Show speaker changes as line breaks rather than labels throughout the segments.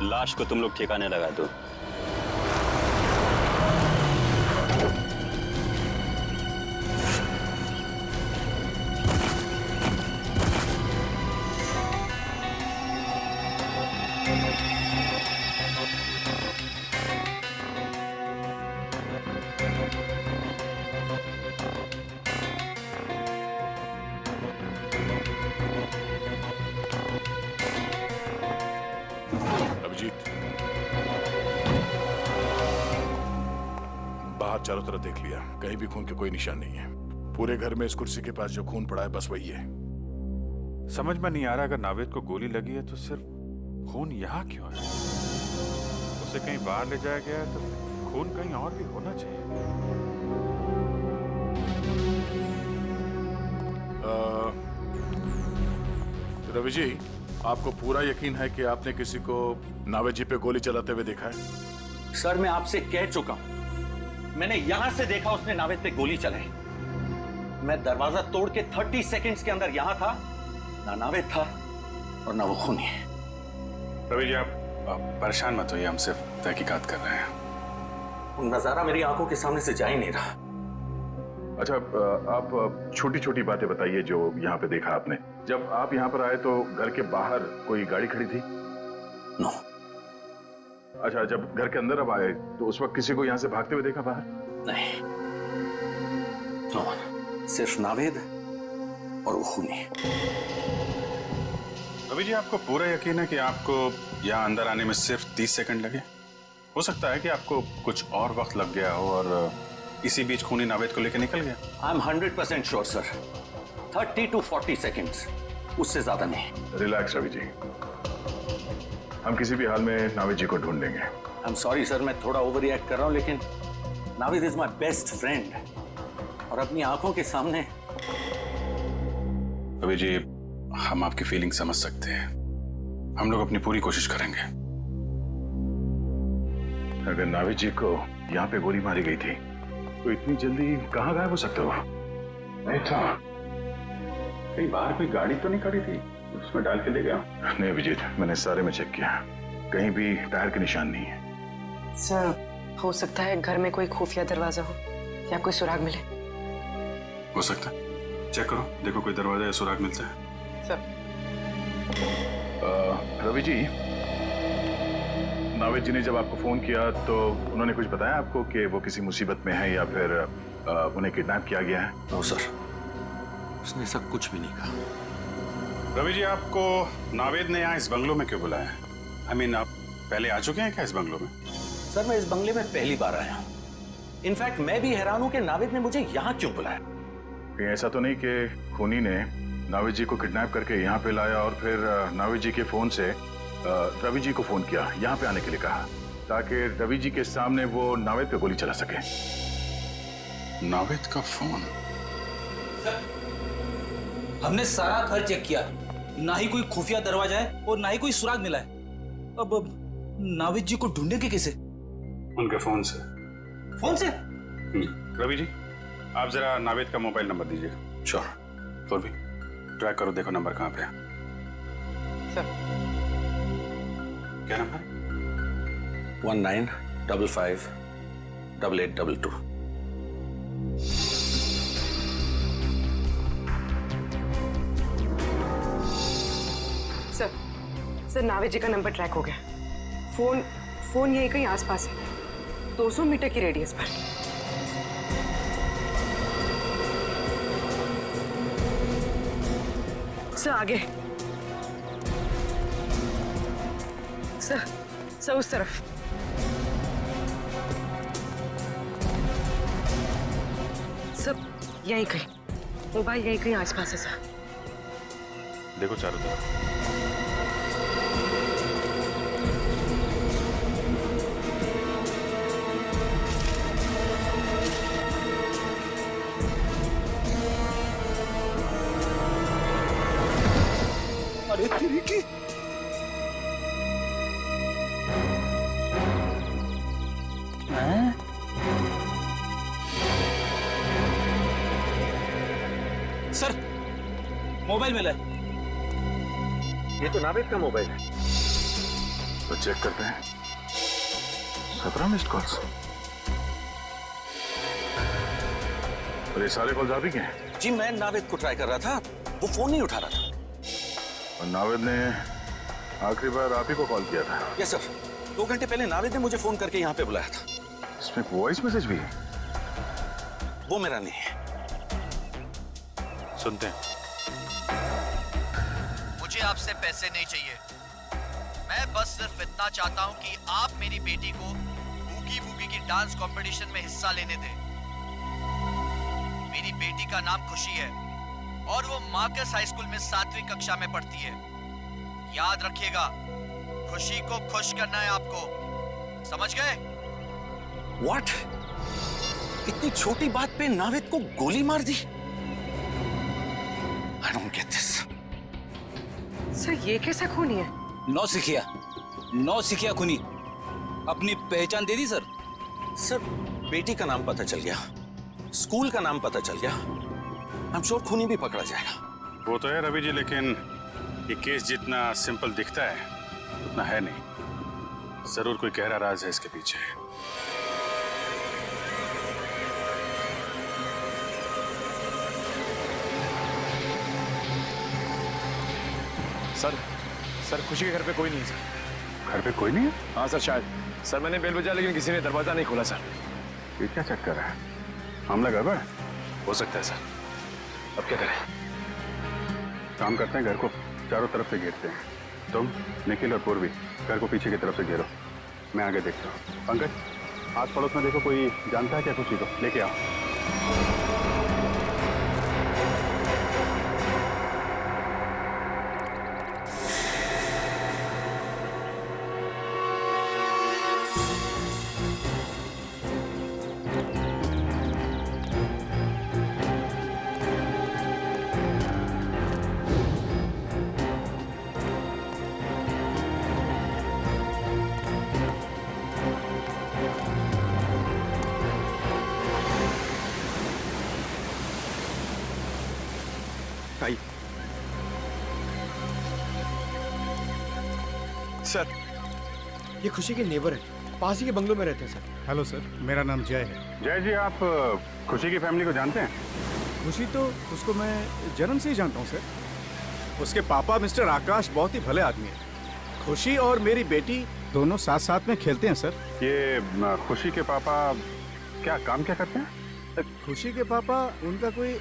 लाश को तुम लोग ठिकाने लगा दो।
अभिजीत, बाहर चारों तरफ देख लिया, कहीं भी खून के कोई निशान नहीं है। पूरे घर में इस कुर्सी के पास जो खून पड़ा है बस वही है।
समझ में नहीं आ रहा, अगर नावेद को गोली लगी है तो सिर्फ खून यहाँ क्यों है? उसे कहीं बाहर ले जाया गया है तो खून कहीं और भी होना चाहिए।
रवि जी, आपको पूरा यकीन है कि आपने किसी को नावेद जी पे गोली चलाते हुए देखा है?
सर मैं आपसे कह चुका हूं, मैंने यहां से देखा उसने नावेद पे गोली चलाई। मैं दरवाजा तोड़ के 30 सेकंड्स के अंदर यहां था, ना नावेद था और ना वो खूनी।
रवि जी आप परेशान मत होइए, हम सिर्फ तहकीकात कर रहे हैं।
वो नजारा मेरी आंखों के सामने से जा ही नहीं रहा।
अच्छा, आप छोटी छोटी बातें बताइए जो यहाँ पे देखा आपने। जब आप यहाँ पर आए तो घर के बाहर कोई गाड़ी खड़ी थी?
नो।
अच्छा, जब घर के अंदर अब आए तो उस वक्त किसी को यहाँ से भागते हुए देखा बाहर?
नहीं, नो, सिर्फ नावेद और वो खूनी।
रवि जी आपको पूरा यकीन है कि आपको यहाँ अंदर आने में सिर्फ 30 सेकंड लगे? हो सकता है कि आपको कुछ और वक्त लग गया हो और इसी बीच खूनी नावेद को लेकर निकल गया।
I am 100% sure sir, 30 to 40 seconds, उससे ज्यादा नहीं।
रिलैक्स रवि जी, हम किसी भी हाल में नावेद जी को ढूंढ लेंगे।
आई एम सॉरी सर, मैं थोड़ा ओवर रिएक्ट कर रहा हूं, लेकिन Naved is my best friend और अपनी आंखों के सामने।
रवि जी हम आपकी फीलिंग समझ सकते हैं, हम लोग अपनी पूरी कोशिश करेंगे।
अगर नावेद जी को यहाँ पे गोली मारी गई थी तो इतनी जल्दी कहाँ गायब हो सकते हो? नहीं था,
कहीं बाहर कोई गाड़ी तो नहीं खड़ी थी उसमें डाल के ले गया?
नहीं अभिजीत, मैंने सारे में चेक किया, कहीं भी टायर के निशान नहीं है।
सर हो सकता है घर में कोई खुफिया दरवाजा हो या कोई सुराग मिले।
हो सकता है, चेक करो, देखो कोई दरवाजा या सुराग मिलता है।
सर
रवि जी, नावेद जी ने जब आपको फोन किया तो उन्होंने कुछ बताया आपको कि वो किसी मुसीबत में है या फिर उन्हें किडनैप किया गया है?
नो सर, उसने सब कुछ भी नहीं कहा।
रवि जी आपको नावेद ने यहाँ इस बंगलों में क्यों बुलाया? आई मीन आप पहले आ चुके हैं क्या इस बंगलों में?
सर मैं इस बंगले में पहली बार आया हूँ। इनफैक्ट मैं भी हैरान हूँ कि नावेद ने मुझे यहाँ क्यों बुलाया।
कहीं ऐसा तो नहीं कि खूनी ने नावेद जी को किडनैप करके यहाँ पे लाया और फिर नावेद जी के फोन से रवि जी को फोन किया, यहाँ पे आने के लिए कहा, ताकि रवि जी के सामने वो नावेद पे गोली चला सके?
नावेद का फोन?
हमने सारा घर चेक किया, ना ही कोई खुफिया दरवाजा है और ना ही कोई सुराग मिला है। अब नावेद जी को ढूंढेंगे कैसे?
उनके फोन से।
फोन से?
रवि जी आप जरा नावेद का मोबाइल नंबर दीजिए। श्योर। और भी ट्रैक करो, देखो नंबर कहाँ पे है।
सर
क्या नंबर?
19558822।
सर नावेद जी का नंबर ट्रैक हो गया। फोन यहीं कहीं आसपास है, 200 मीटर की रेडियस पर। सर आगे। सर उस तरफ। सब यहीं कहीं, मोबाइल यहीं कहीं आसपास है सर।
देखो चारों तरफ।
अरे तेरी की सर मोबाइल मिला है।
ये तो नावेद का मोबाइल है।
तो चेक करते हैं। 17 मिस्ड कॉल्स। और ये सारे कॉल्स आप ही के हैं?
जी मैं नावेद को ट्राई कर रहा था, वो फोन नहीं उठा रहा था।
और नावेद ने आखिरी बार आप ही को कॉल किया था?
यस सर, 2 घंटे पहले नावेद ने मुझे फोन करके यहाँ पे बुलाया था।
इसमें वॉइस मैसेज भी है?
वो मेरा नहीं है।
सुनते हैं।
मुझे आपसे पैसे नहीं चाहिए, मैं बस सिर्फ इतना चाहता हूं कि आप मेरी बेटी को बूगी वूगी की डांस कंपटीशन में हिस्सा लेने दें। मेरी बेटी का नाम खुशी है और वो मार्कस हाई स्कूल में 7वीं कक्षा में पढ़ती है। याद रखिएगा, खुशी को खुश करना है आपको, समझ गए?
व्हाट? इतनी छोटी बात पे नावेद को गोली मार दी? I don't get this.
Sir ये कैसा खूनी है?
नौसिखिया खूनी। अपनी पहचान दे दी सर?
सर बेटी का नाम पता चल गया, स्कूल का नाम पता चल गया, आई एम श्योर खूनी भी पकड़ा जाएगा।
वो तो है रवि जी, लेकिन ये केस जितना सिंपल दिखता है उतना है नहीं। जरूर कोई गहरा राज है इसके पीछे।
सर खुशी के घर पे कोई नहीं है सर।
घर पे कोई नहीं है?
हाँ सर शायद। सर मैंने बेल बजा लेकिन किसी ने दरवाजा नहीं खोला सर।
ये क्या चक्कर है? मामला गड़बड़ है?
हो सकता है सर, अब क्या करें?
काम करते हैं, घर को चारों तरफ से घेरते हैं। तुम, निखिल और पूर्वी घर को पीछे की तरफ से घेरो, मैं आगे देखता हूँ। पंकज, आस पड़ोस में देखो कोई जानता है क्या खुशी को, लेके आओ।
आई सर, ये खुशी के नेबर है, पास ही के बंगलों में रहते हैं सर।
हेलो सर, मेरा नाम जय है।
जय जी, आप खुशी की फैमिली को जानते हैं?
खुशी तो उसको मैं जन्म से ही जानता हूँ सर। उसके पापा मिस्टर आकाश बहुत ही भले आदमी हैं। खुशी और मेरी बेटी दोनों साथ साथ में खेलते हैं सर।
ये खुशी के पापा क्या काम क्या करते हैं?
खुशी के पापा, उनका कोई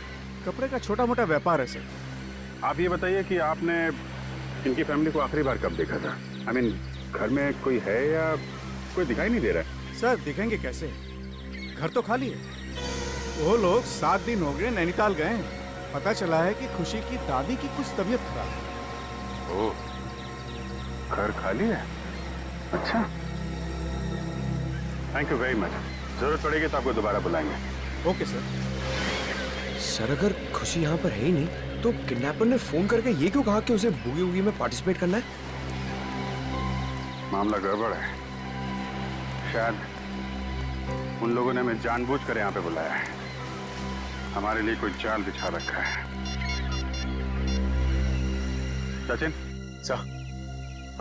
कपड़े का छोटा मोटा व्यापार है सर।
आप ये बताइए कि आपने इनकी फैमिली को आखिरी बार कब देखा था? आई मीन, घर में कोई है या कोई दिखाई नहीं दे रहा है?
सर दिखेंगे कैसे, घर तो खाली है। वो लोग 7 दिन हो गए नैनीताल गए हैं। पता चला है कि खुशी की दादी की कुछ तबीयत खराब है।
ओह, घर खाली है? अच्छा, थैंक यू वेरी मच। जरूरत पड़ेगी तो आपको दोबारा बुलाएंगे।
Okay sir.
सर अगर खुशी यहाँ पर है ही नहीं तो किडनैपर ने फोन करके ये क्यों कहा कि उसे बूगी वूगी में पार्टिसिपेट करना है?
मामला गड़बड़ है। शायद उन लोगों ने हमें जानबूझकर यहाँ पे बुलाया है, हमारे लिए कोई जाल बिछा रखा है। सचिन
सर,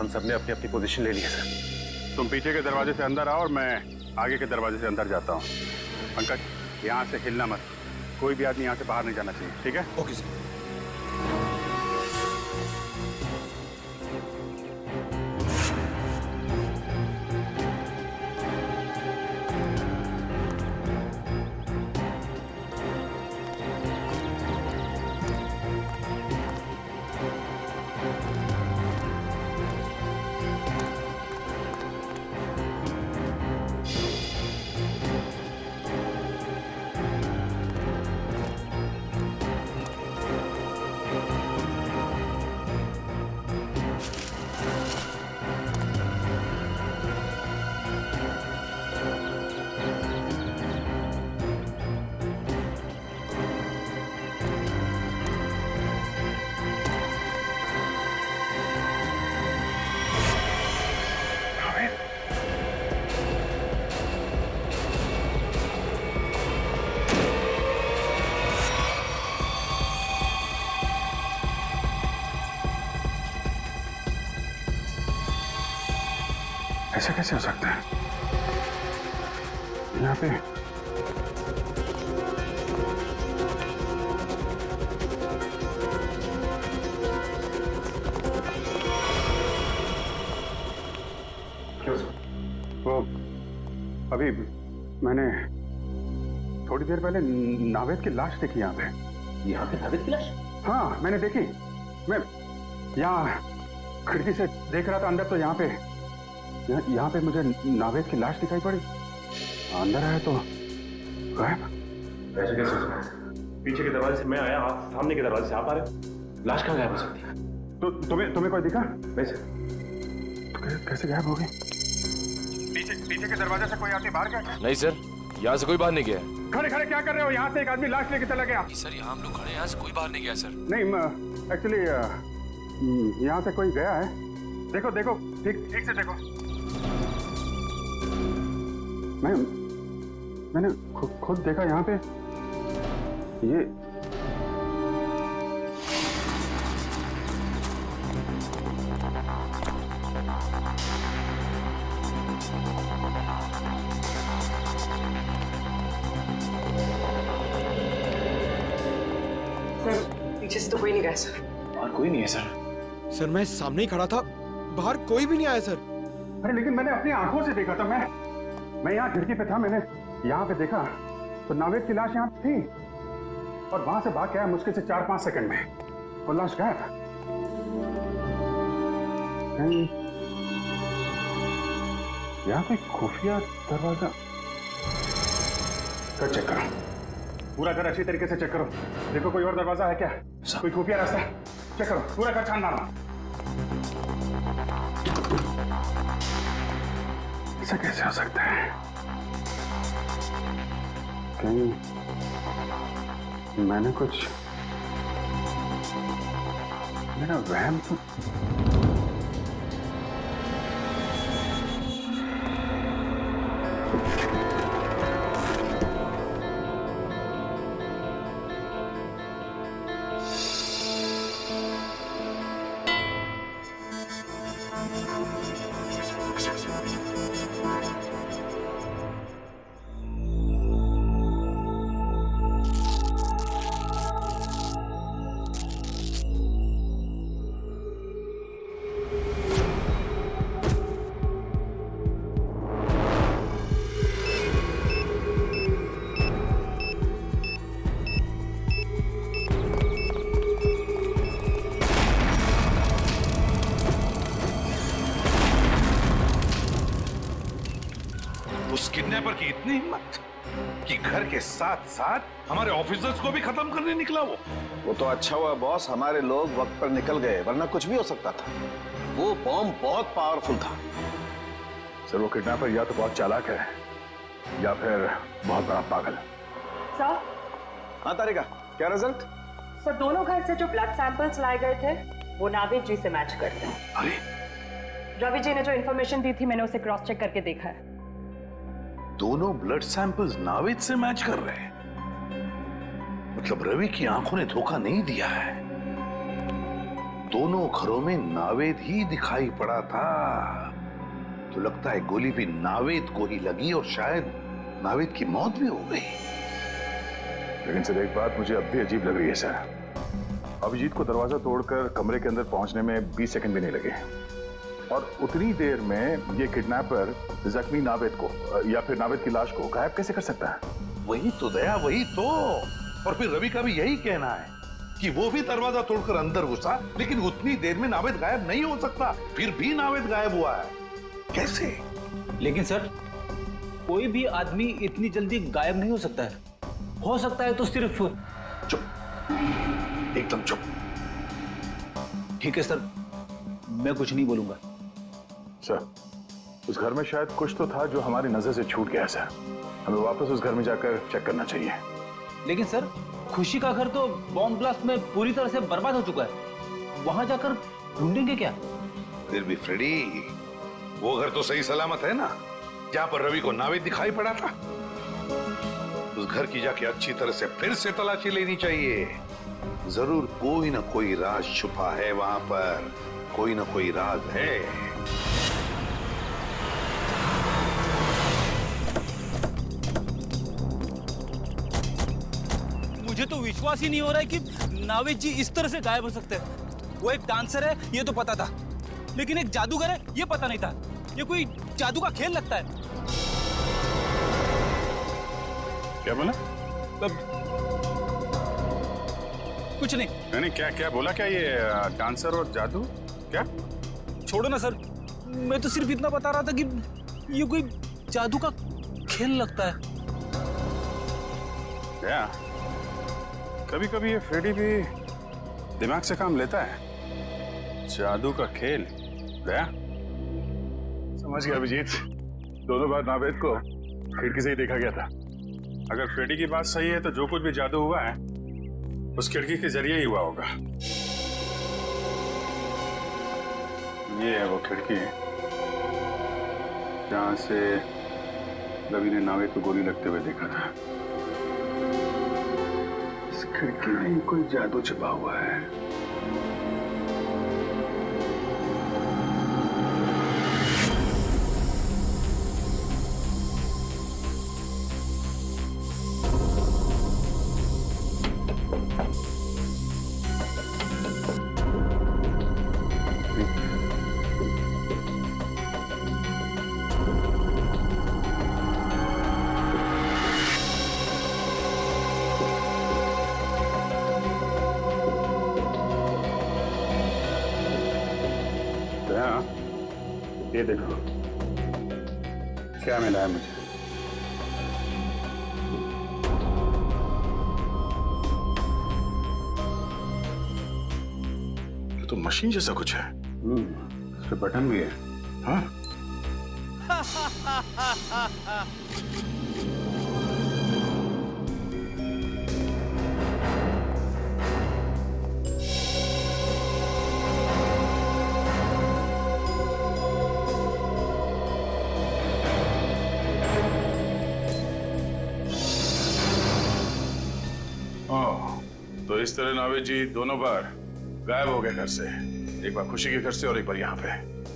हम सबने अपनी अपनी पोजीशन ले ली है सर।
तुम पीछे के दरवाजे से अंदर आओ और मैं आगे के दरवाजे से अंदर जाता हूँ। पंकज, यहाँ से हिलना मत, कोई भी आदमी यहाँ से बाहर नहीं जाना चाहिए, ठीक है?
Okay sir.
ऐसा कैसे हो सकता है? यहाँ पे वो अभी मैंने थोड़ी देर पहले नावेद की लाश देखी यहाँ पे
नावेद की लाश?
हाँ, मैंने देखी। मैं यहाँ खिड़की से देख रहा था अंदर, तो यहाँ पे मुझे नावेद की लाश दिखाई पड़ी। अंदर आया तो गायब।
कैसे कैसे हो सकता है? पीछे के दरवाजे से मैं आया, आप सामने के दरवाजे से आप आ रहे, लाश कहाँ गायब हो सकती है?
तो तुम्हें कोई दिखा?
वैसे
कैसे गायब हो गई? पीछे के दरवाजे से कोई आदमी बाहर गया?
नहीं सर, यहाँ से कोई बाहर नहीं गया।
खड़े क्या कर रहे हो? यहाँ से एक आदमी लाश लेके चला गया।
सर यहाँ हम लोग खड़े हैं, यहाँ से कोई बाहर नहीं गया सर।
नहीं, एक्चुअली यहाँ से कोई गया है। देखो ठीक से देखो। मैंने खुद देखा यहाँ पे। ये
पीछे से तो कोई नहीं गया सर।
और कोई नहीं है सर।
सर मैं सामने ही खड़ा था, बाहर कोई भी नहीं आया सर।
अरे लेकिन मैंने अपनी आंखों से देखा था। मैं यहाँ खिड़की पे था, मैंने यहाँ पे देखा तो नावेद की लाश यहाँ थी और वहां से भाग गया मुश्किल से 4-5 सेकंड में वो लाश गायब। कहीं यहाँ पे खुफिया दरवाजा का चेक करो, पूरा घर अच्छी तरीके से चेक करो। देखो कोई और दरवाजा है क्या, कोई खुफिया रास्ता? चेक करो, पूरा घर छान मारो। ऐसा कैसे हो सकता है? कहीं मैंने कुछ मेरा वहम तो
उस किडनैपर की इतनी हिम्मत कि घर के साथ साथ हमारे ऑफिसर्स को भी खत्म करने निकला। वो
तो अच्छा हुआ बॉस, हमारे लोग वक्त पर निकल गए, वरना कुछ भी हो सकता था। वो बॉम्ब बहुत पावरफुल था।
सर वो किडनैपर या तो बहुत चालाक है या फिर बहुत बड़ा पागल।
सर?
हाँ तारिका, क्या रिजल्ट?
सर दोनों घर से जो ब्लड सैंपल्स लाए गए थे वो नावेद जी से मैच करते हैं।
अरे
रवि जी ने जो इन्फॉर्मेशन दी थी मैंने उसे क्रॉस चेक करके देखा है।
दोनों ब्लड सैंपल्स नावेद से मैच कर रहे हैं। मतलब रवि की आंखों ने धोखा नहीं दिया है। दोनों घरों में नावेद ही दिखाई पड़ा था। तो लगता है गोली भी नावेद को ही लगी और शायद नावेद की मौत भी हो गई।
लेकिन सर एक बात मुझे अब भी अजीब लग रही है सर। अभिजीत को दरवाजा तोड़कर कमरे के अंदर पहुंचने में 20 सेकंड भी नहीं लगे और उतनी देर में ये किडनैपर जख्मी नावेद को या फिर नावेद की लाश को गायब कैसे कर सकता है?
वही तो दया, वही तो। और फिर रवि का भी यही कहना है कि वो भी दरवाजा तोड़कर अंदर घुसा, लेकिन उतनी देर में नावेद गायब नहीं हो सकता। फिर भी नावेद गायब हुआ है, कैसे?
लेकिन सर कोई भी आदमी इतनी जल्दी गायब नहीं हो सकता है। हो सकता है तो सिर्फ
चुप, एकदम चुप।
ठीक है सर, मैं कुछ नहीं बोलूंगा।
सर उस घर में शायद कुछ तो था जो हमारी नजर से छूट गया सर। हमें वापस उस घर में जाकर चेक करना चाहिए।
लेकिन सर खुशी का घर तो बॉम्ब ब्लास्ट में पूरी तरह से बर्बाद हो चुका है, वहां जाकर ढूंढेंगे क्या?
फिर भी फ्रेडी, वो घर तो सही सलामत है ना, जहां पर रवि को नावेद दिखाई पड़ा था। उस घर की जाके अच्छी तरह से फिर से तलाशी लेनी चाहिए। जरूर कोई ना कोई राज छुपा है वहां पर, कोई ना कोई राज है।
मुझे तो विश्वास ही नहीं हो रहा है कि नावेद जी इस तरह से गायब हो सकते हैं। वो एक डांसर है ये तो पता था, लेकिन एक जादूगर है ये पता नहीं था। ये कोई जादू का खेल लगता है।
क्या बोला?
कुछ नहीं।
नहीं, क्या क्या बोला? क्या ये डांसर और जादू? क्या?
छोड़ो ना सर, मैं तो सिर्फ इतना बता रहा था कि ये कोई जादू का खेल लगता है।
क्या? कभी कभी ये फ्रेडी भी दिमाग से काम लेता है। जादू का खेल गया?
समझ गया अभिजीत, दोनों बार नावेद को खिड़की से ही देखा गया था।
अगर फ्रेडी की बात सही है तो जो कुछ भी जादू हुआ है उस खिड़की के जरिए ही हुआ होगा। ये है वो खिड़की जहां से रवि ने नावेद को गोली लगते हुए देखा था। इस खिड़की में ही कोई जादू छिपा हुआ है। ये देखो क्या मिला है मुझे।
ये तो मशीन जैसा कुछ है।
इस पे बटन भी है।
हाँ? तो इस तरह नावेद जी दोनों बार गायब हो गए घर से, एक बार खुशी के घर से और एक बार यहाँ पे।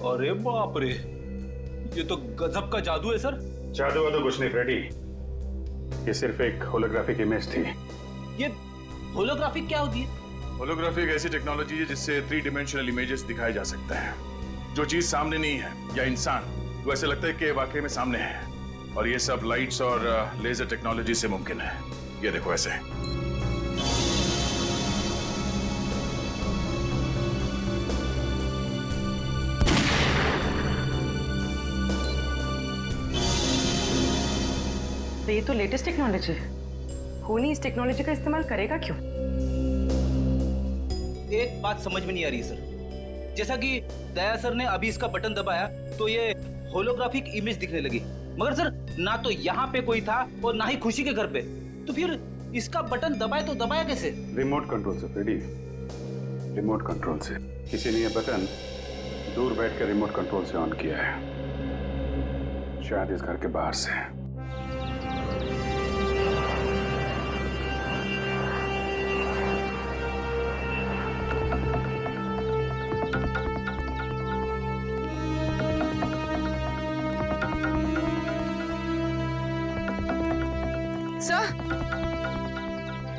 अरे बाप रे, ये तो गजब का जादू है सर।
जादू वादू कुछ नहीं फ्रेडी, ये सिर्फ एक होलोग्राफिक इमेज थी।
ये होलोग्राफिक क्या होती है?
होलोग्राफी एक ऐसी टेक्नोलॉजी है जिससे 3 डायमेंशनल इमेजेस दिखाए जा सकते हैं। जो चीज सामने नहीं है या इंसान, वो ऐसे लगता है कि वाकई में सामने है। और ये सब लाइट्स और लेजर टेक्नोलॉजी से मुमकिन है। ये देखो ऐसे।
तो ये तो लेटेस्ट टेक्नोलॉजी है। खूनी इस टेक्नोलॉजी का इस्तेमाल करेगा क्यों?
एक बात समझ में नहीं आ रही सर। जैसा कि दया सर ने अभी इसका बटन दबाया तो ये होलोग्राफिक इमेज दिखने लगी, मगर सर ना तो यहाँ पे कोई था और ना ही खुशी के घर पे। तो फिर इसका बटन दबाए तो दबाया कैसे?
रिमोट कंट्रोल से फ्रेडी, रिमोट कंट्रोल से। किसी ने ये बटन दूर बैठ कर रिमोट कंट्रोल से ऑन किया है, शायद इस घर के बाहर से।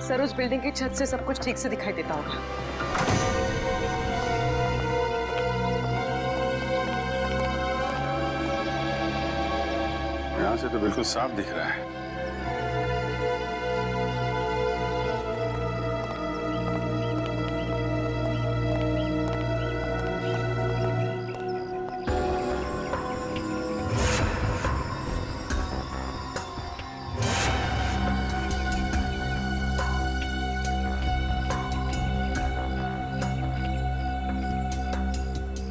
सर उस बिल्डिंग की छत से सब कुछ ठीक से दिखाई देता होगा।
यहां से तो बिल्कुल साफ दिख रहा है।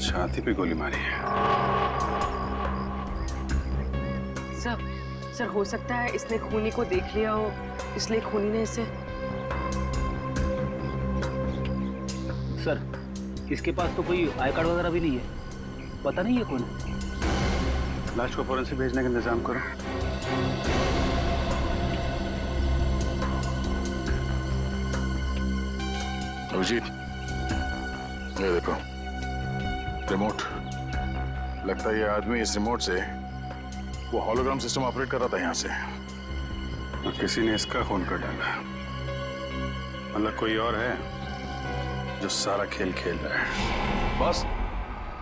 छाती पे गोली मारी है।
सर हो सकता है इसने खूनी को देख लिया हो, इसलिए खूनी ने इसे।
सर इसके पास तो कोई आई कार्ड वगैरह भी नहीं है, पता नहीं है कौन है।
लाश को फौरन से भेजने का इंतजाम करो।
अभिजीत, ये देखो रिमोट। लगता है ये आदमी इस रिमोट से वो हॉलोग्राम सिस्टम ऑपरेट कर रहा था यहाँ से,
और किसी ने इसका खून कर डाला। मतलब कोई और है जो सारा खेल खेल रहा है?
बॉस,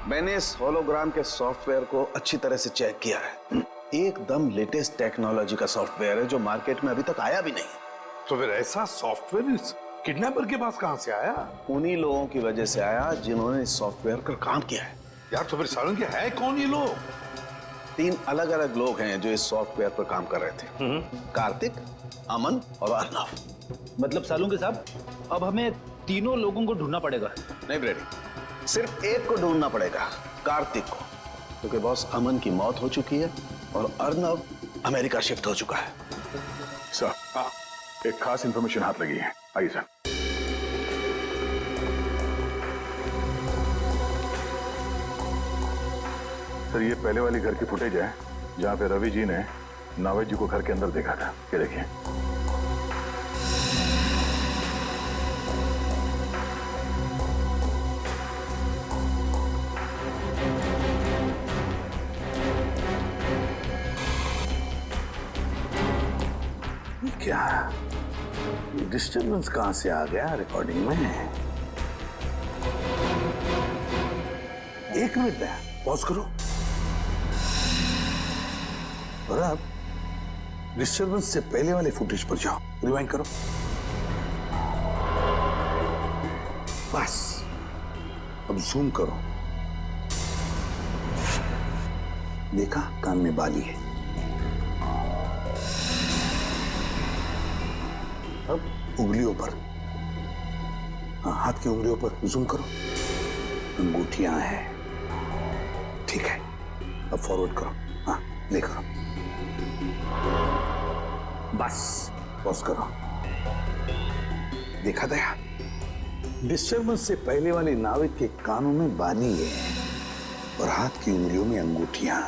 मैंने इस होलोग्राम के सॉफ्टवेयर को अच्छी तरह से चेक किया है। एकदम लेटेस्ट टेक्नोलॉजी का सॉफ्टवेयर है जो मार्केट में अभी तक आया भी नहीं।
तो फिर ऐसा सॉफ्टवेयर इस किडनैपर के पास कहां से आया?
उन्हीं लोगों की वजह से आया जिन्होंने इस सॉफ्टवेयर पर काम किया है।
यार तो फिर सालन के है कौन ये लोग?
3 अलग अलग लोग हैं जो इस सॉफ्टवेयर पर काम कर रहे थे। कार्तिक, अमन और अर्नव।
मतलब सालू के साहब, अब हमें तीनों लोगों को ढूंढना पड़ेगा।
नहीं ब्रेडी, सिर्फ एक को ढूंढना पड़ेगा, कार्तिक को, क्योंकि बॉस अमन की मौत हो चुकी है और अर्नव अमेरिका शिफ्ट हो चुका है।
सर, एक खास इंफॉर्मेशन हाथ लगी है। आइए सर। सर, ये पहले वाली घर की फुटेज है जहां पे रवि जी ने नावेद जी को घर के अंदर देखा था। ये देखिए।
क्या ये डिस्टर्बेंस कहां से आ गया रिकॉर्डिंग में? एक मिनट पॉज करो और अब डिस्टर्बेंस से पहले वाले फुटेज पर जाओ, रिवाइंड करो। बस अब जूम करो। देखा, कान में बाली है। अब उंगलियों पर, हाँ, हाथ की उंगलियों पर जूम करो। अंगूठियां हैं, ठीक है। अब फॉरवर्ड करो, हाँ, प्ले करो। बस पॉज करो। देखा दया, डिस्टर्बेंस से पहले वाले नाविक के कानों में बाली है और हाथ की उंगलियों में अंगूठियां,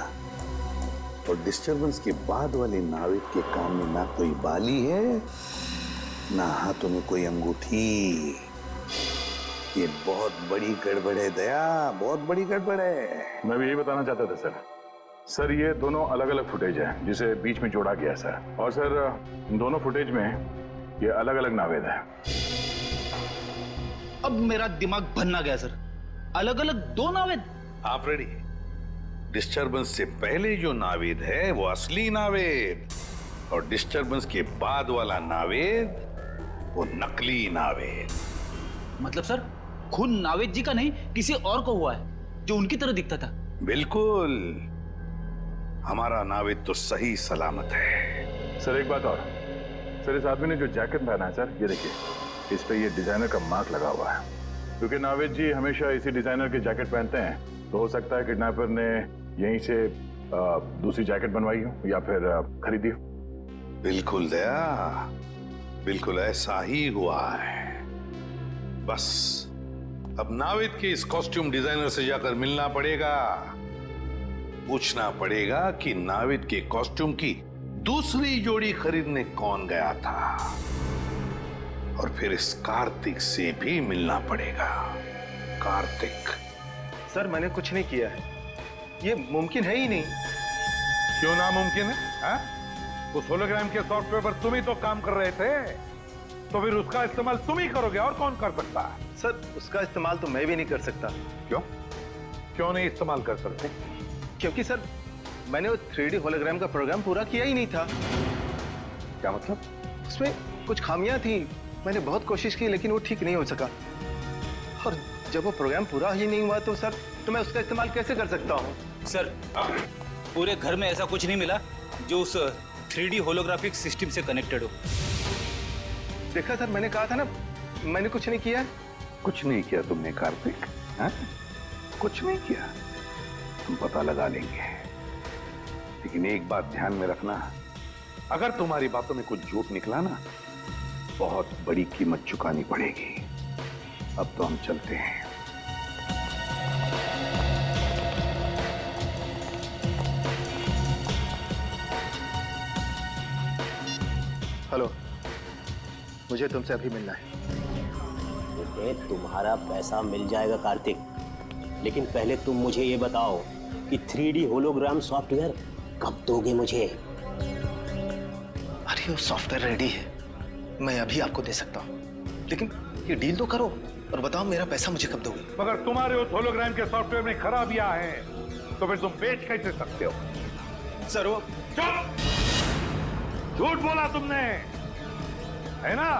और डिस्टर्बेंस के बाद वाले नाविक के कान में ना कोई बाली है ना हाथों में कोई अंगूठी। ये बहुत बड़ी गड़बड़ है दया, बहुत बड़ी गड़बड़ है।
मैं भी यही बताना चाहता था सर। सर, ये दोनों अलग अलग फुटेज है जिसे बीच में जोड़ा गया सर। और सर, दोनों फुटेज में ये अलग अलग नावेद है।
अब मेरा दिमाग भन्ना गया सर। अलग अलग 2 नावेद?
आप रेडी? डिस्टर्बेंस से पहले जो नावेद है वो असली नावेद, और डिस्टर्बेंस के बाद वाला नावेद वो नकली नावेद।
मतलब सर, खून नावेद जी का नहीं किसी और को हुआ है जो उनकी तरह दिखता था?
बिल्कुल, हमारा नावेद तो सही सलामत है।
सर, एक बात और। सर, इस आदमी ने जो जैकेट पहना है सर, ये देखिए, इस पे ये डिजाइनर का मार्क लगा हुआ है। क्योंकि नावेद जी हमेशा इसी डिजाइनर के जैकेट पहनते हैं, तो हो सकता है किडनैपर ने यहीं से दूसरी जैकेट बनवाई हो या फिर खरीदी हो।
बिल्कुल दया, बिल्कुल ऐसा ही हुआ है। बस अब नावेद के इस कॉस्ट्यूम डिजाइनर से जाकर मिलना पड़ेगा, पूछना पड़ेगा कि नावेद के कॉस्ट्यूम की दूसरी जोड़ी खरीदने कौन गया था, और फिर इस कार्तिक से भी मिलना पड़ेगा। कार्तिक।
सर, मैंने कुछ नहीं किया है, ये मुमकिन है ही नहीं।
क्यों नामुमकिन है? हा? उस होलोग्राम के सॉफ्टवेयर पर तुम ही तो काम कर रहे थे, तो फिर उसका इस्तेमाल तुम ही करोगे, और कौन कर सकता है?
सर, उसका इस्तेमाल तो मैं भी नहीं कर सकता।
क्यों? क्यों नहीं इस्तेमाल कर सकते?
क्योंकि सर, मैंने वो 3D होलोग्राम का प्रोग्राम पूरा किया ही नहीं था।
क्या मतलब?
उसमें कुछ खामियां थी, मैंने बहुत कोशिश की लेकिन वो ठीक नहीं हो सका। और जब वो प्रोग्राम पूरा ही नहीं हुआ तो सर, तो मैं उसका इस्तेमाल कैसे कर सकता हूँ?
सर, पूरे घर में ऐसा कुछ नहीं मिला जो उस 3D होलोग्राफिक सिस्टम से कनेक्टेड हो।
देखा सर, मैंने कहा था ना, मैंने कुछ नहीं किया।
कुछ नहीं किया तुमने कार्तिक? हा? कुछ नहीं किया। हम पता लगा लेंगे, लेकिन एक बात ध्यान में रखना, अगर तुम्हारी बातों में कुछ झूठ निकला ना, बहुत बड़ी कीमत चुकानी पड़ेगी। अब तो हम चलते हैं।
हेलो, मुझे तुमसे अभी मिलना है।
तुम्हारा पैसा मिल जाएगा कार्तिक, लेकिन पहले तुम मुझे ये बताओ कि 3D होलोग्राम सॉफ्टवेयर कब दोगे मुझे?
अरे वो सॉफ्टवेयर रेडी है, मैं अभी आपको दे सकता हूँ। लेकिन ये डील तो करो और बताओ मेरा पैसा मुझे कब दोगे?
मगर तुम्हारे उस होलोग्राम के सॉफ्टवेयर में खराबियां हैं, तो फिर तुम बेच कैसे सकते हो?
सर वो
चुप! झूठ बोला तुमने, है ना?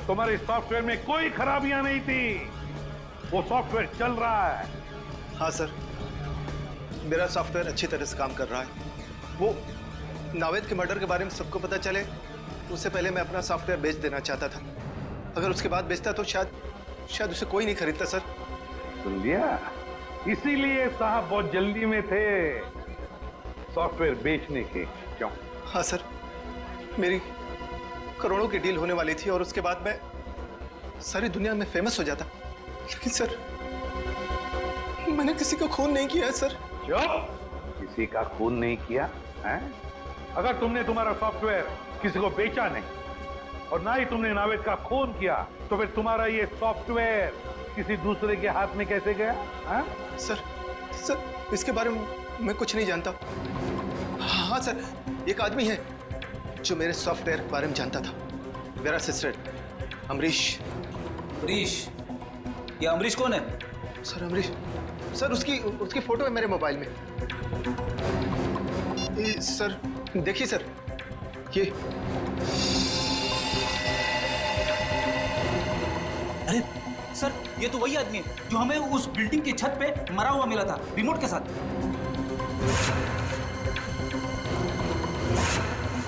तुम्हारे सॉफ्टवेयर में कोई खराबियां नहीं थी, वो सॉफ्टवेयर चल रहा है।
हाँ सर, मेरा सॉफ्टवेयर अच्छी तरह से काम कर रहा है। वो नावेद के मर्डर के बारे में सबको पता चले उससे पहले मैं अपना सॉफ्टवेयर बेच देना चाहता था। अगर उसके बाद बेचता तो शायद उसे कोई नहीं खरीदता सर।
सुन लिया? इसीलिए साहब बहुत जल्दी में थे सॉफ्टवेयर बेचने के। क्यों?
हाँ सर, मेरी करोड़ों की डील होने वाली थी और उसके बाद मैं सारी दुनिया में फेमस हो जाता। लेकिन सर, मैंने किसी का खून नहीं किया है सर।
क्यों? किसी का खून नहीं किया है? अगर तुमने तुम्हारा सॉफ्टवेयर किसी को बेचा नहीं और ना ही तुमने नावेद का खून किया, तो फिर तुम्हारा ये सॉफ्टवेयर किसी दूसरे के हाथ में कैसे गया? है?
सर इसके बारे में मैं कुछ नहीं जानता। हाँ सर, एक आदमी है जो मेरे सॉफ्टवेयर के बारे में जानता था, मेरा असिस्टेंट अमरीश।
अमरीश? ये अमरीश कौन है?
सर अमरीश, सर उसकी फोटो है मेरे मोबाइल में। सर देखिए सर, ये
अरे सर, ये तो वही आदमी है जो हमें उस बिल्डिंग की छत पे मरा हुआ मिला था, रिमोट के साथ।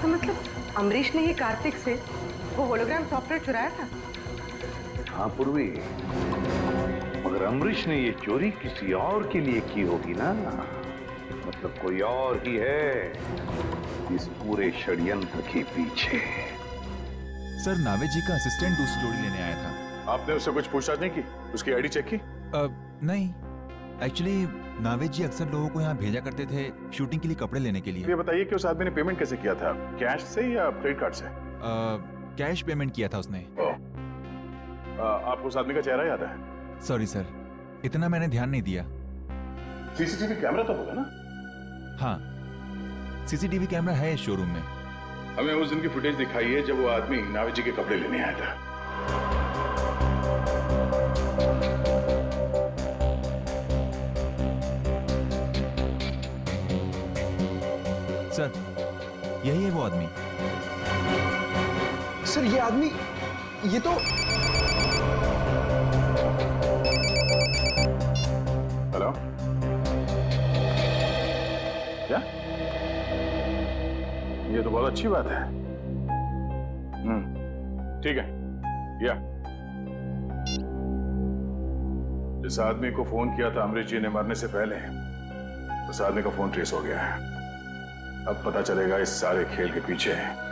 तो मतलब अमरीश ने ही कार्तिक से वो होलोग्राम सॉफ्टवेयर चुराया था?
हाँ पूर्वी, मगर अमरीश ने ये चोरी किसी और के लिए की होगी ना, मतलब कोई और ही है इस पूरे षड्यंत्र के पीछे।
सर, नावेद जी का असिस्टेंट दूसरी जोड़ी लेने आया था।
आपने उससे कुछ पूछताछ नहीं की? उसकी आईडी चेक की?
नहीं, एक्चुअली नावेद जी अक्सर लोगों को यहाँ भेजा करते थे शूटिंग के लिए कपड़े लेने के लिए।
ये बताइए कि उस आदमी ने पेमेंट कैसे किया था, कैश से या क्रेडिट कार्ड से?
कैश पेमेंट किया था उसने।
आपको उस आदमी का चेहरा याद है?
सॉरी सर, इतना मैंने ध्यान नहीं दिया।
सीसीटीवी कैमरा तो होगा ना?
हाँ, सीसीटीवी कैमरा है इस शोरूम में।
हमें उस दिन की फुटेज दिखाइए जब वो आदमी नावेद जी के कपड़े लेने आया था।
सर, यही है वो आदमी।
सर ये आदमी, ये तो
हेलो, क्या? ये तो बहुत अच्छी बात है। ठीक है, या जिस आदमी को फोन किया था अमरीश जी ने मरने से पहले, उस आदमी का फोन ट्रेस हो गया है। अब पता चलेगा इस सारे खेल के पीछे है।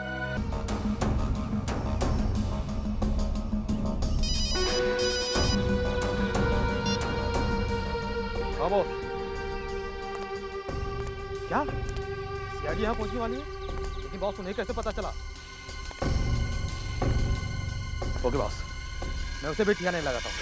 क्या सीआईडी यहाँ पहुंचने वाली है? लेकिन बॉस उन्हें कैसे पता चला? ओके बॉस, मैं उसे भी ठिकाने लगाता हूँ।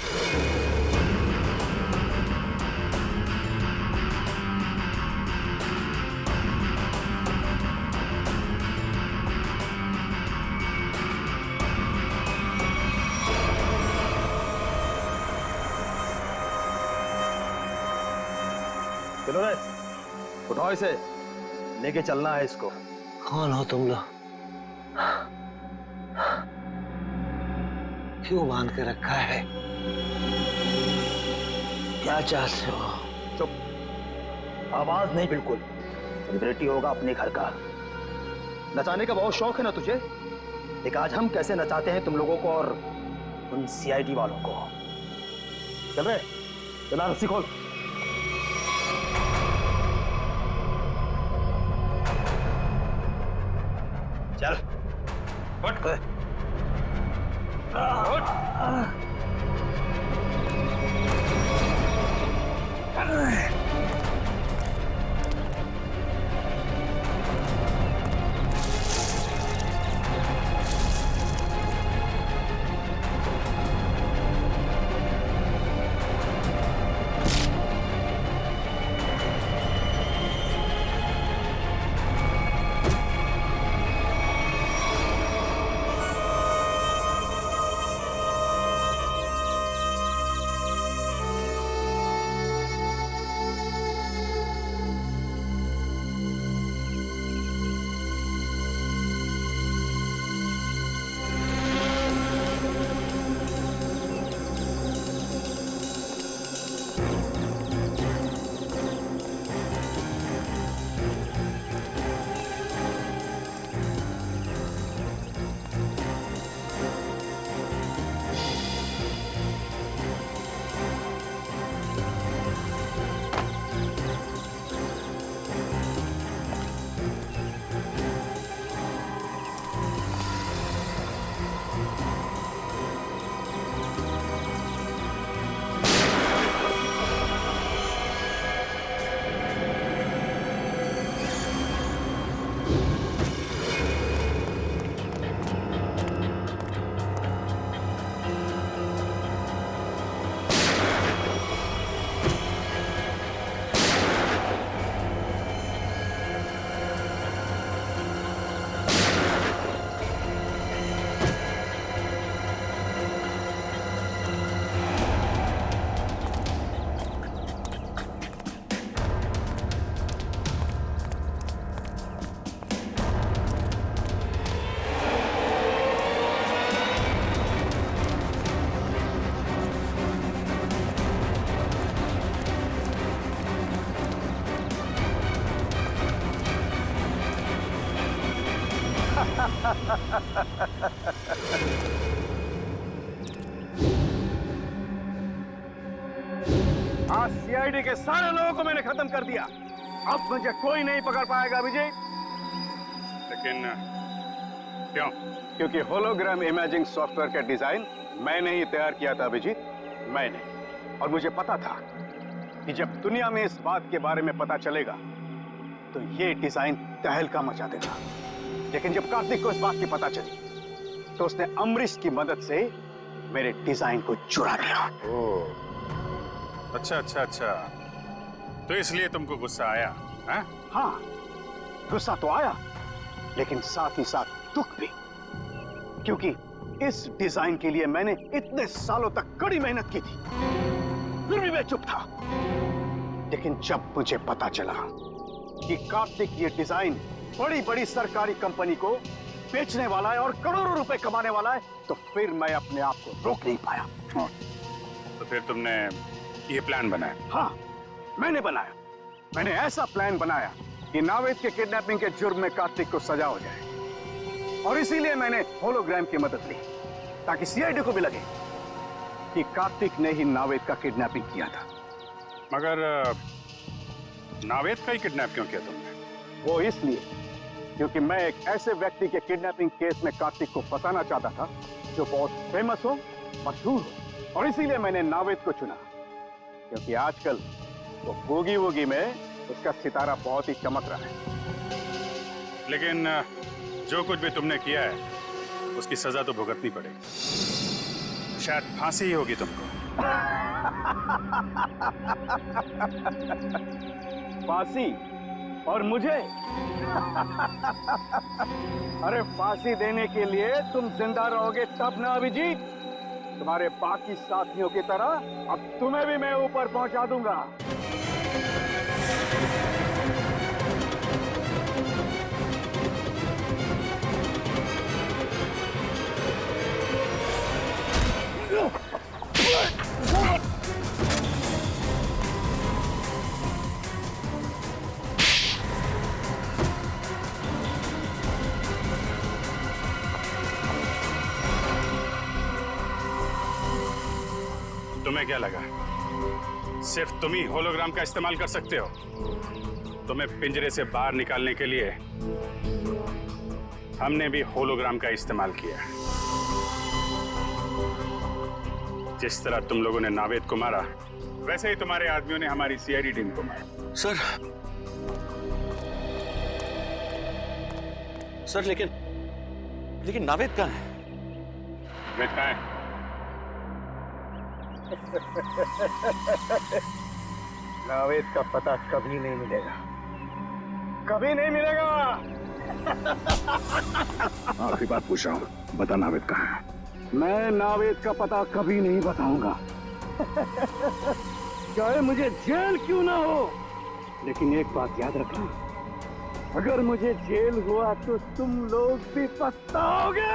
चलो रे, उठाओ इसे, लेके चलना है इसको।
कौन हो तुम लोग? क्यों बांध के रखा है? क्या चाहते हो?
चुप, आवाज नहीं बिल्कुल। सेलिब्रिटी होगा अपने घर का। नचाने का बहुत शौक है ना तुझे? देख आज हम कैसे नचाते हैं तुम लोगों को और उन सीआईडी वालों को। चल रहे, चला रस्सी खोल। चल
उठ।
आज सीआईडी के सारे लोगों को मैंने खत्म कर दिया। अब मुझे कोई नहीं पकड़ पाएगा अभिजीत।
लेकिन क्यों?
क्योंकि होलोग्राम इमेजिंग सॉफ्टवेयर का डिजाइन मैंने ही तैयार किया था अभिजीत, मैंने। और मुझे पता था कि जब दुनिया में इस बात के बारे में पता चलेगा तो ये डिजाइन तहलका मचा देगा। लेकिन जब कार्तिक को इस बात की पता चली तो उसने अमरीश की मदद से मेरे डिजाइन को चुरा लिया।
ओह, अच्छा अच्छा अच्छा, तो इसलिए तुमको गुस्सा आया?
हाँ, गुस्सा तो आया, लेकिन साथ ही साथ दुख भी, क्योंकि इस डिजाइन के लिए मैंने इतने सालों तक कड़ी मेहनत की थी, फिर भी मैं चुप था। लेकिन जब मुझे पता चला कि कार्तिक ये डिजाइन बड़ी बड़ी सरकारी कंपनी को बेचने वाला है और करोड़ों रुपए कमाने वाला है, तो फिर मैं अपने आप को रोक नहीं पाया।
तो फिर तुमने ये प्लान बनाया?
हाँ, मैंने बनाया। मैंने ऐसा प्लान बनाया कि नावेद के किडनैपिंग के जुर्म में कार्तिक को सजा हो जाए। और इसीलिए मैंने होलोग्राम की मदद ली, ताकि सीआईडी को भी लगे कि कार्तिक ने ही नावेद का किडनैपिंग किया था।
मगर नावेद का ही किडनैप क्यों किया तुमने?
वो इसलिए क्योंकि मैं एक ऐसे व्यक्ति के किडनैपिंग केस में कार्तिक को फंसाना चाहता था जो बहुत फेमस हो, मशहूर हो। और इसीलिए मैंने नावेद को चुना, क्योंकि आजकल वो बूगी वूगी में उसका सितारा बहुत ही चमक रहा है।
लेकिन जो कुछ भी तुमने किया है उसकी सजा तो भुगतनी पड़ेगी। शायद फांसी ही होगी तुमको।
फांसी? और मुझे? अरे फांसी देने के लिए तुम जिंदा रहोगे तब ना अभिजीत। तुम्हारे बाकी साथियों की तरह अब तुम्हें भी मैं ऊपर पहुंचा दूंगा।
तुम्हें क्या लगा सिर्फ तुम ही होलोग्राम का इस्तेमाल कर सकते हो? तुम्हें पिंजरे से बाहर निकालने के लिए हमने भी होलोग्राम का इस्तेमाल किया। जिस तरह तुम लोगों ने नावेद को मारा, वैसे ही तुम्हारे आदमियों ने हमारी सीआईडी टीम को मारा।
सर लेकिन नावेद कहाँ है?
नावेद कहाँ है?
नावेद का पता कभी नहीं मिलेगा, कभी नहीं मिलेगा। आखिरी बात पूछ रहा हूँ, बता नावेद कहाँ है? मैं नावेद का पता कभी नहीं बताऊंगा, चाहे मुझे जेल क्यों ना हो। लेकिन एक बात याद रखना, अगर मुझे जेल हुआ तो तुम लोग भी पछताओगे।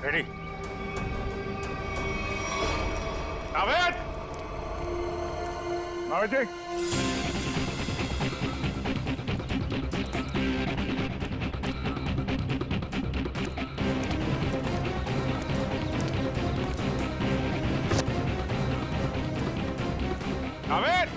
रेडी? नावेद!
नावेद जी!
नावेद!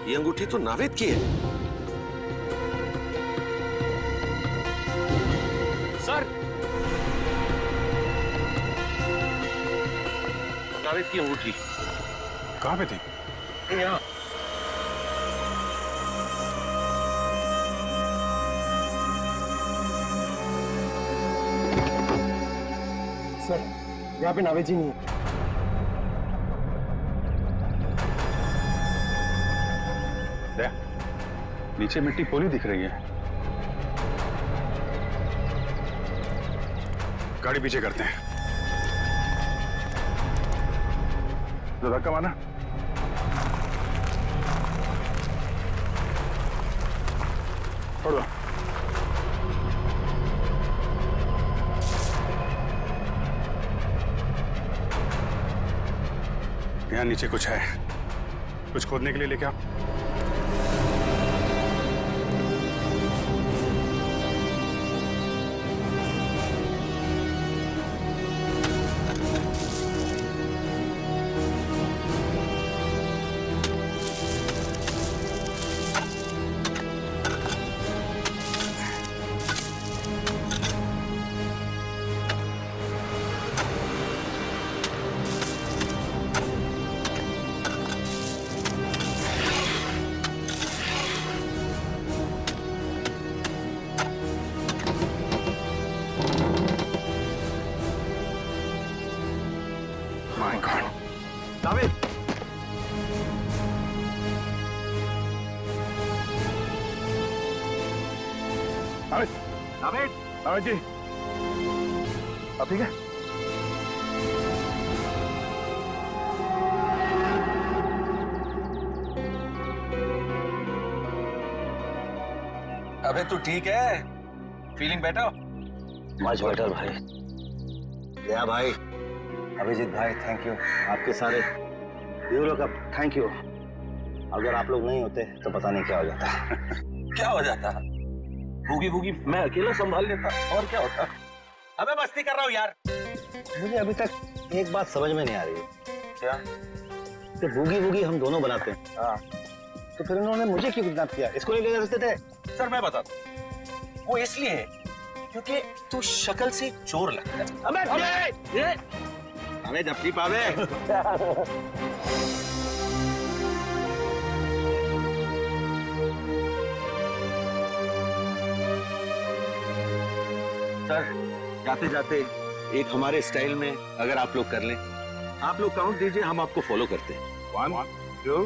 ये अंगूठी तो नावेद की है। सर, नावेद की अंगूठी
कहाँ पे थी?
यहाँ।
सर, यहाँ पे नावेद जी नहीं है।
नीचे मिट्टी पोली दिख रही है। गाड़ी पीछे करते हैं।
तो धक्का मारना। छोड़ दो।
यहाँ नीचे कुछ है, कुछ खोदने के लिए लेके आओ। My God.
नाविद,
नाविद,
नाविद,
नाविद जी,
अब ठीक है?
अबे तू ठीक है? Feeling better?
मच बेटर भाई। क्या भाई? अभिजीत भाई, थैंक यू। आपके सारे ब्यूरो का थैंक यू। अगर आप लोग नहीं होते तो पता नहीं क्या हो जाता।
क्या हो जाता? भूगी भूगी मैं अकेला संभाल लेता, और क्या होता? अबे मस्ती कर रहा हूँ यार।
मुझे अभी तक एक बात समझ में नहीं आ रही है।
क्या?
कि बूगी वूगी हम दोनों बनाते हैं।
हाँ।
तो फिर उन्होंने मुझे क्यों किडनैप किया? इसको नहीं ले जा सकते थे?
सर मैं बताता हूँ। वो इसलिए है क्योंकि तू शक्ल से चोर लगता है। अबे ये हमें जप्ती पावे। सर जाते जाते एक हमारे स्टाइल में अगर आप लोग कर लें, आप लोग काउंट दीजिए, हम आपको फॉलो करते हैं।
1, 2